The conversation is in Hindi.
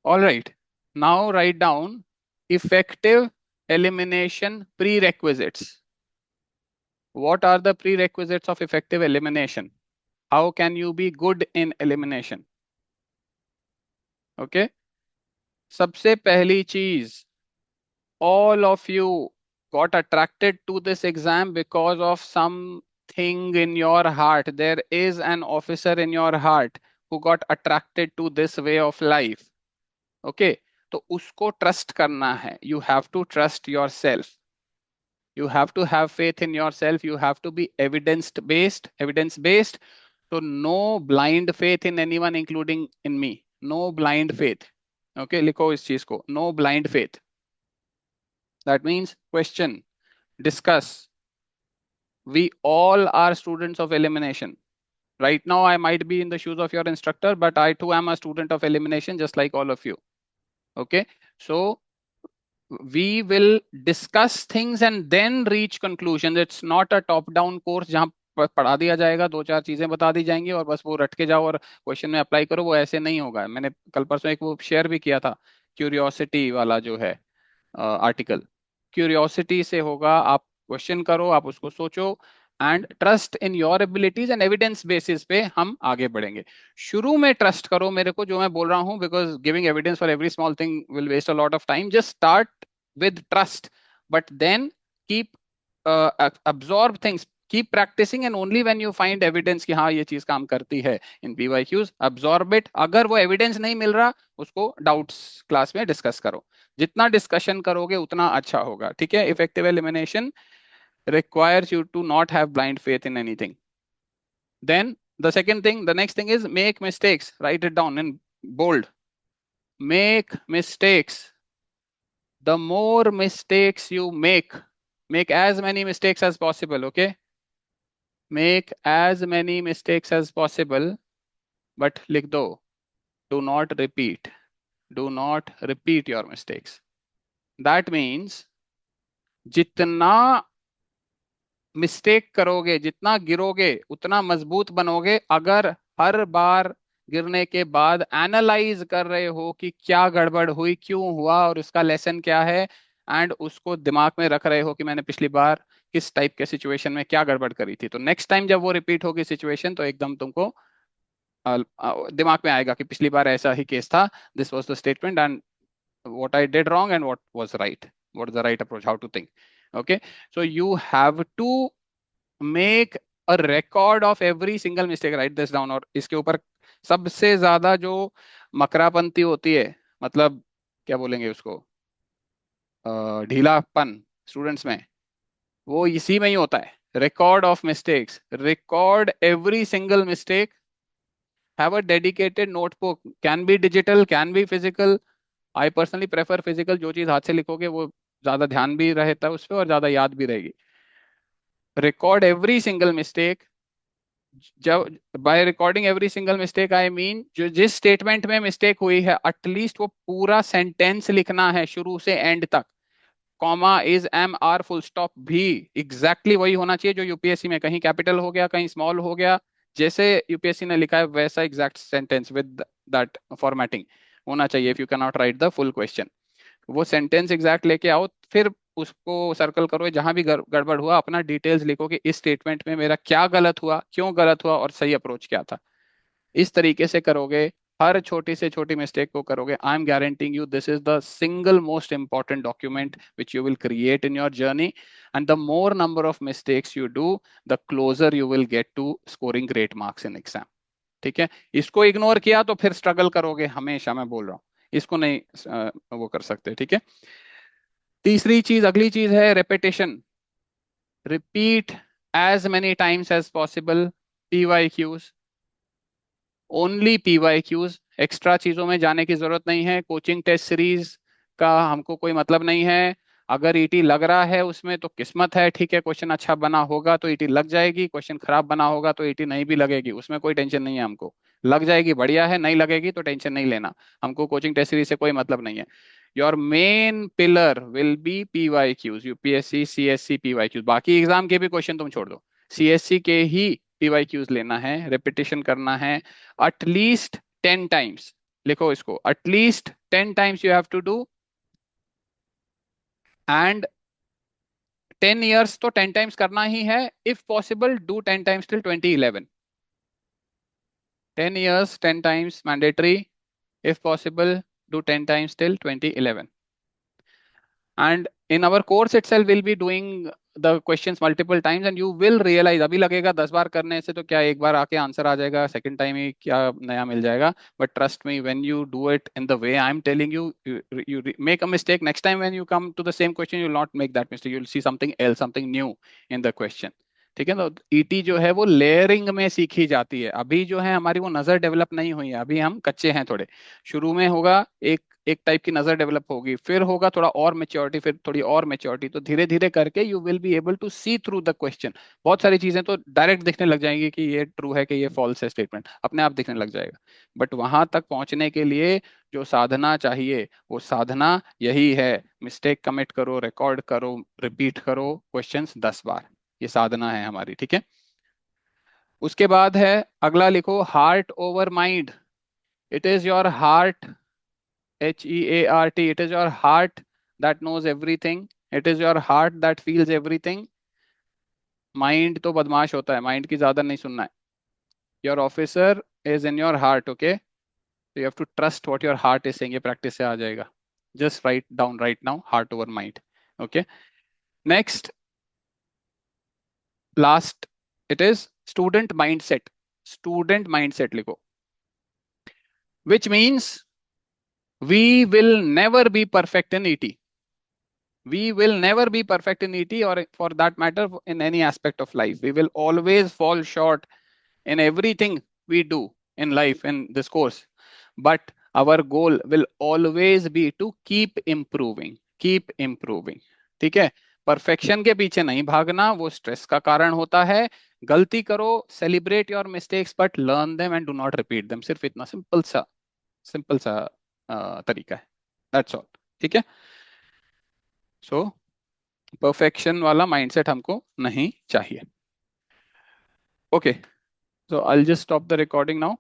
All right. Now write down effective elimination prerequisites. What are the prerequisites of effective elimination? How can you be good in elimination? Okay. सबसे पहली चीज, all of you got attracted to this exam because of something in your heart. There is an officer in your heart who got attracted to this way of life. Okay. तो उसको ट्रस्ट करना है. You have to trust yourself. You have to have faith in yourself. You have to be evidence based. So no blind faith in anyone, including in me. No blind faith. Okay, लिखो इस चीज को. No blind faith. That means question, discuss. We all are students of elimination. Right now, I might be in the shoes of your instructor, but I too am a student of elimination, just like all of you. Okay, so we will discuss things and then reach conclusions. It's not a top down course जहाँ पढ़ा दिया जाएगा, दो चार चीजें बता दी जाएंगी और बस वो रट के जाओ और क्वेश्चन में अप्लाई करो. वो ऐसे नहीं होगा. मैंने कल परसों एक वो शेयर भी किया था, क्यूरियोसिटी वाला जो है आर्टिकल. क्यूरियोसिटी से होगा. आप क्वेश्चन करो, आप उसको सोचो, and trust in your abilities and evidence basis पे हम आगे बढ़ेंगे. शुरू में ट्रस्ट करो मेरे को जो मैं बोल रहा हूँ, because giving evidence for every small thing will waste a lot of time. Just start with trust, but then keep absorb things, keep practicing, and only when you find evidence कि हाँ ये चीज काम करती है in PYQs, absorb it. अगर वो evidence नहीं मिल रहा, उसको doubts क्लास में डिस्कस करो. जितना डिस्कशन करोगे उतना अच्छा होगा. ठीक है. Effective elimination requires you to not have blind faith in anything. Then the next thing is make mistakes. Write it down in bold. Make mistakes. The more mistakes you make as many mistakes as possible. Okay, make as many mistakes as possible, but लिख दो, do not repeat. Do not repeat your mistakes. That means जितना मिस्टेक करोगे, जितना गिरोगे, उतना मजबूत बनोगे. अगर हर बार गिरने के बाद एनालाइज कर रहे हो कि क्या गड़बड़ हुई, क्यों हुआ और उसका लेसन क्या है, एंड उसको दिमाग में रख रहे हो कि मैंने पिछली बार किस टाइप के सिचुएशन में क्या गड़बड़ करी थी, तो नेक्स्ट टाइम जब वो रिपीट होगी सिचुएशन, तो एकदम तुमको दिमाग में आएगा कि पिछली बार ऐसा ही केस था. This was the statement and what I did wrong and what was right. What is the right approach? How to think? Okay. So you have to make a record of every single mistake. Write this down. और इसके ऊपर सबसे ज्यादा जो मकरापंती होती है, मतलब क्या बोलेंगे उसको, ढीलापन स्टूडेंट्स में, वो इसी में ही होता है. Record of mistakes. Record every single mistake. Have a dedicated notebook. Can be digital, can be physical. I personally prefer physical. जो चीज हाथ से लिखोगे वो ज्यादा ध्यान भी रहता है उस पर और ज्यादा याद भी रहेगी. Record every single mistake. जब by recording every single mistake I mean जो जिस स्टेटमेंट में मिस्टेक हुई है, एटलीस्ट वो पूरा सेंटेंस लिखना है शुरू से एंड तक. Comma, is, am, are, full stop भी एग्जैक्टली वही होना चाहिए जो यूपीएससी में, कहीं कैपिटल हो गया, कहीं स्मॉल हो गया, जैसे यूपीएससी ने लिखा है वैसा exact sentence with that formatting होना चाहिए. If you can not right the full question, वो सेंटेंस एग्जैक्ट लेके आओ. फिर उसको सर्कल करो, जहां भी गड़बड़ हुआ अपना डिटेल्स लिखो कि इस स्टेटमेंट में मेरा क्या गलत हुआ, क्यों गलत हुआ और सही अप्रोच क्या था. इस तरीके से करोगे, हर छोटी से छोटी मिस्टेक को करोगे, I am guaranteeing you this is the single most important document which you will create in your journey. And the more number of mistakes you do, the closer you will get to scoring great marks in exam. ठीक है. इसको इग्नोर किया तो फिर स्ट्रगल करोगे हमेशा. मैं बोल रहा हूँ, इसको नहीं वो कर सकते. ठीक है. तीसरी चीज, अगली चीज है repetition. Repeat as many times as possible. PYQs, only PYQs. Extra चीजों में जाने की जरूरत नहीं है. कोचिंग टेस्ट सीरीज का हमको कोई मतलब नहीं है. अगर ईटी लग रहा है उसमें तो किस्मत है. ठीक है, क्वेश्चन अच्छा बना होगा तो ईटी लग जाएगी, क्वेश्चन खराब बना होगा तो ईटी नहीं भी लगेगी, उसमें कोई टेंशन नहीं है हमको. लग जाएगी बढ़िया है, नहीं लगेगी तो टेंशन नहीं लेना. हमको कोचिंग टेस्ट सीरीज से कोई मतलब नहीं है. Your main pillar will be PYQs. UPSC, CSC, PYQs. बाकी एग्जाम के भी क्वेश्चन तुम छोड़ दो, सीएससी के ही पीवाईक्यूज लेना है, रेपिटेशन करना है एटलीस्ट 10 टाइम्स. लिखो इसको, at least 10 times you have to do, and 10 years तो 10 times करना ही है. If possible, do 10 times till 2011. 10 years, 10 times mandatory. If possible, do 10 times till 2011. And in our course itself we'll be doing the questions multiple times, and you will realize, अभी लगेगा 10 बार करने से तो क्या एक बार आके आंसर आ जाएगा, सेकंड टाइम ही क्या नया मिल जाएगा. But trust me, when you do it in the way I'm telling you, you make a mistake. Next time when you come to the same question, you'll not make that mistake. You'll see something else, something new in the question. ठीक है. तो ईटी जो है वो लेयरिंग में सीखी जाती है. अभी जो है हमारी वो नजर डेवलप नहीं हुई है, अभी हम कच्चे हैं थोड़े. शुरू में होगा एक एक टाइप की नजर डेवलप होगी, फिर होगा थोड़ा और मेच्योरिटी, फिर थोड़ी और मेच्योरिटी, तो धीरे धीरे करके you will be able to see through the question. बहुत सारी चीजें तो डायरेक्ट दिखने लग जाएंगी कि ये ट्रू है कि ये फॉल्स है, स्टेटमेंट अपने आप दिखने लग जाएगा. बट वहां तक पहुंचने के लिए जो साधना चाहिए, वो साधना यही है. मिस्टेक कमिट करो, रिकॉर्ड करो, रिपीट करो क्वेश्चंस 10 बार. ये साधना है हमारी. ठीक है. उसके बाद है अगला, लिखो heart over mind. It is your heart, HEART. It is your heart that knows everything. It is your heart that feels everything. Mind तो बदमाश होता है, माइंड की ज्यादा नहीं सुनना है. Your officer is in your heart, okay? So you have to trust what your heart is saying. ये प्रैक्टिस से आ जाएगा. Just write down right now, heart over mind. Okay. Next, last, it is student mindset. Student mindset लिखो. Which means we will never be perfect in ET. We will never be perfect in ET, or for that matter in any aspect of life. We will always fall short in everything we do in life in this course. But our goal will always be to keep improving. Keep improving. ठीक है. परफेक्शन के पीछे नहीं भागना, वो स्ट्रेस का कारण होता है. गलती करो, celebrate your mistakes, but learn them and do not repeat them. सिर्फ इतना सिंपल सा तरीका है. That's all. ठीक है. सो परफेक्शन वाला माइंडसेट हमको नहीं चाहिए. Okay, so I will just stop the recording now.